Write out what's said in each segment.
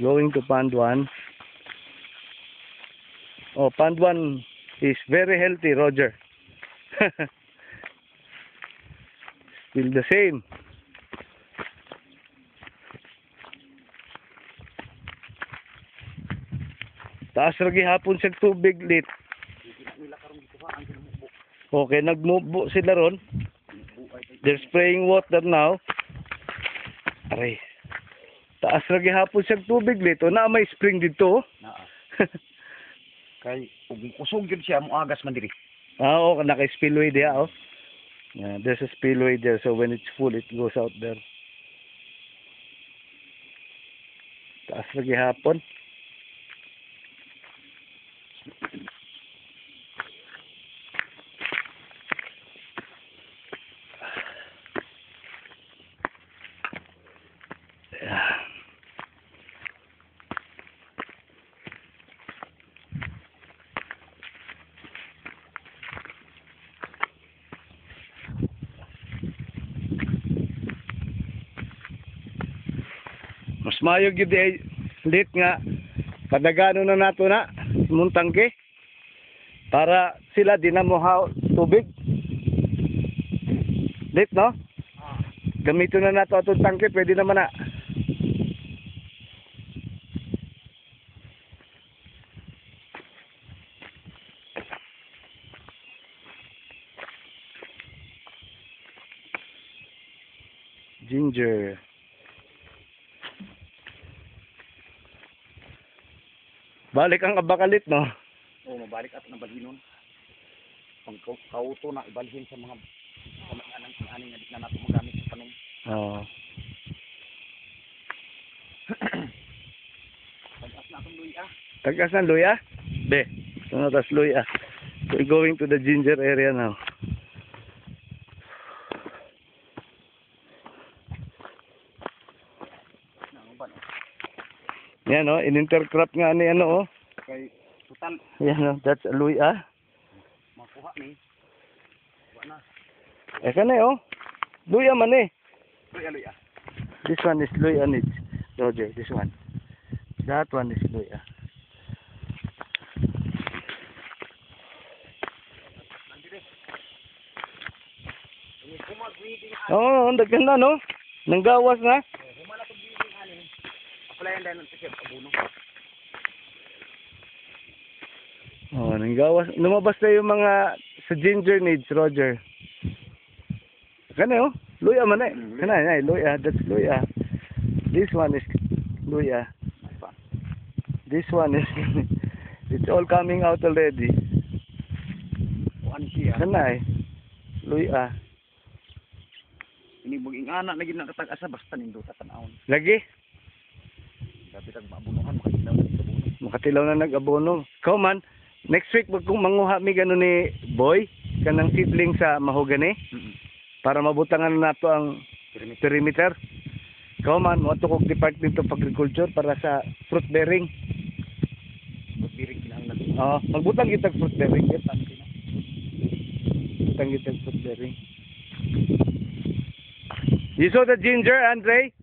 Going to pond 1. Oh, pond 1 is very healthy, Roger. Still the same. Taas lagi hapon sa tubig lit. Okay, nagmubo sila ron. They're spraying water now. Aray. Taas lagi hapon sa tubig lit. O na may spring dito. Naa. Kay usog yun siya mo agas man diri. Oo, naka-spillway diya, oh. Yeah, there's a spillway there, so when it's full, it goes out there. Taas lagi hapon. Yeah. Mas mayog yun di lit nga padagano na nato na mong tangke para sila di na mohaw tubig lit, no? Gamito na nato atong tangke, pwede naman na. Ginger. Balik ang abakalit, no? Oo, mabalik ato ng balhinon. Pag kauto na ibalhin sa mga aning nga na nato magamit sa panong. Oo. Pag-as na atong luya. Tagas ng luya? Be, tas luya. We're going to the ginger area now. Yan, no? In-intercrop nga ni ano, oh. Kay total Yan, no? That's a luya. makuha ni. Wa na. Eh, kanay, oh. Luya man eh. Luya. This one is luya needs. Roger, this one. That one is luya. Oo, dagan na, no? Nanggawas na. Humana to building anin. Applayan din ng ticket abuno. Oh, nanggawas. Lumabas na yung mga sa ginger needs, Roger. Kanay, oh. Luya man eh. Kanay, luya. That's luya. This one is luya. This one is it's all coming out already. Kuan siya. Kanay. Luya. Inibuging anak lagi na katag-asa basta nindo ta tan-awon. Lagi. Dapat ang maabunuhan makatilaw na sa buno. Makatilaw na nag-abono. Ikaw man, next week kung manguha mi gano ni Boy kanang seedling sa mahogany para mabutangan nato ang perimeter. Ikaw man, mo kog Department of Agriculture para sa fruit bearing. Fruit bearing kinahanglan. Oo, magbutang kitag fruit bearing. Butang kitag fruit bearing. You saw the ginger, Andre?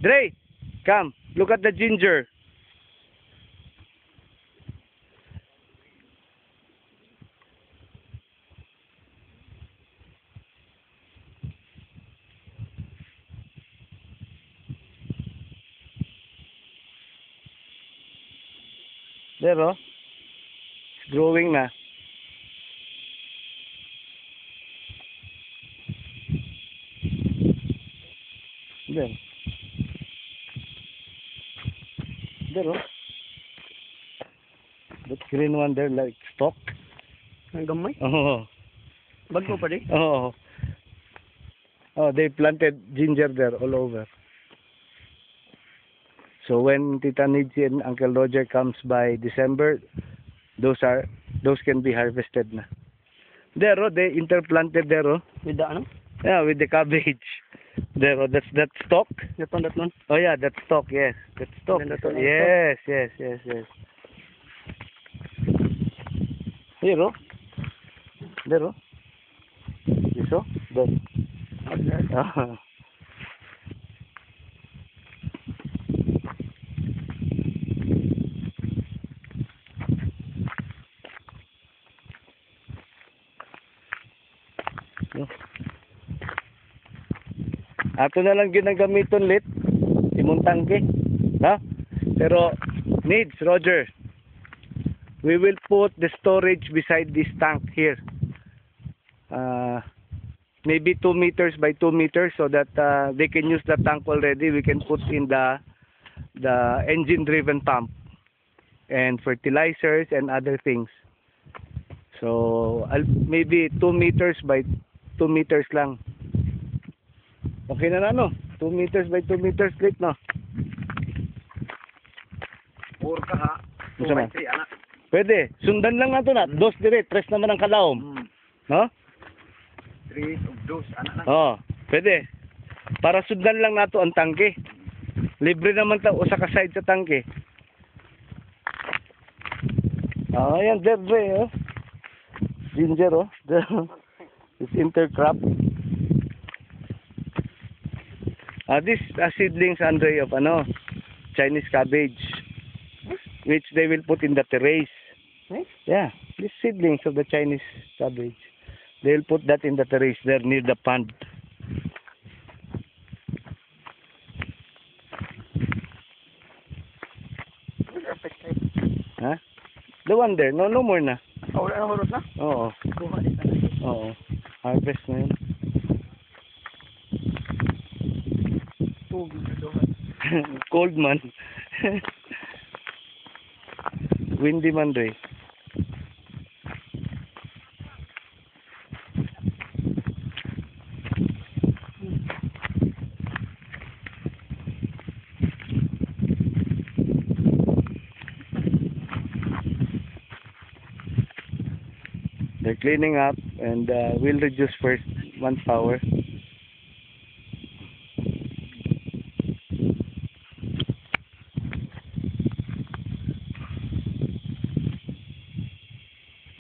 Dre, come. Look at the ginger. There, oh. It's growing na. There. There, oh. That green one there, like stalk. Ang gamay. Oh. Bago pa di. Oh. Oh, they planted ginger there all over. So when Tita Nidsi and Uncle Roger comes by December, those can be harvested na. There, oh, they interplanted there, oh. With the ano? Yeah, with the cabbage. There, oh, that's that stalk. That one. Oh yeah, that stalk, yes. That stalk. Then that one also? Yes. Here, oh. There, oh. You saw? There. Ato na lang ginagamiton lit. Imong tangke. Ha? Pero needs, Roger. We will put the storage beside this tank here. Maybe 2 meters by 2 meters so that they can use the tank already. We can put in the engine driven pump and fertilizers and other things. So maybe 2 meters by 2 meters lang. Okay na no? 2 meters by 2 meters split no? Or ka ha. Isa man. 2 by 3 anak. Pwede. Sundan lang nato na. 2 dire, 3 naman ang kalaom. No? 3 of those anak na. Oh, pwede. Para sundan lang nato ang tangke. Libre naman ta usa ka side sa tangke. Ayan, there, oh. Ginger, oh. This intercrop. This seedlings, Andre, of Chinese cabbage, which they will put in the terrace. Yeah, these seedlings of the Chinese cabbage. They will put that in the terrace there near the pond. Huh? The one there. No more na. Wala na horot na. Oo. Oo. Harvest na yun. Cold man. Windy man rin. They're cleaning up and we'll reduce first manpower.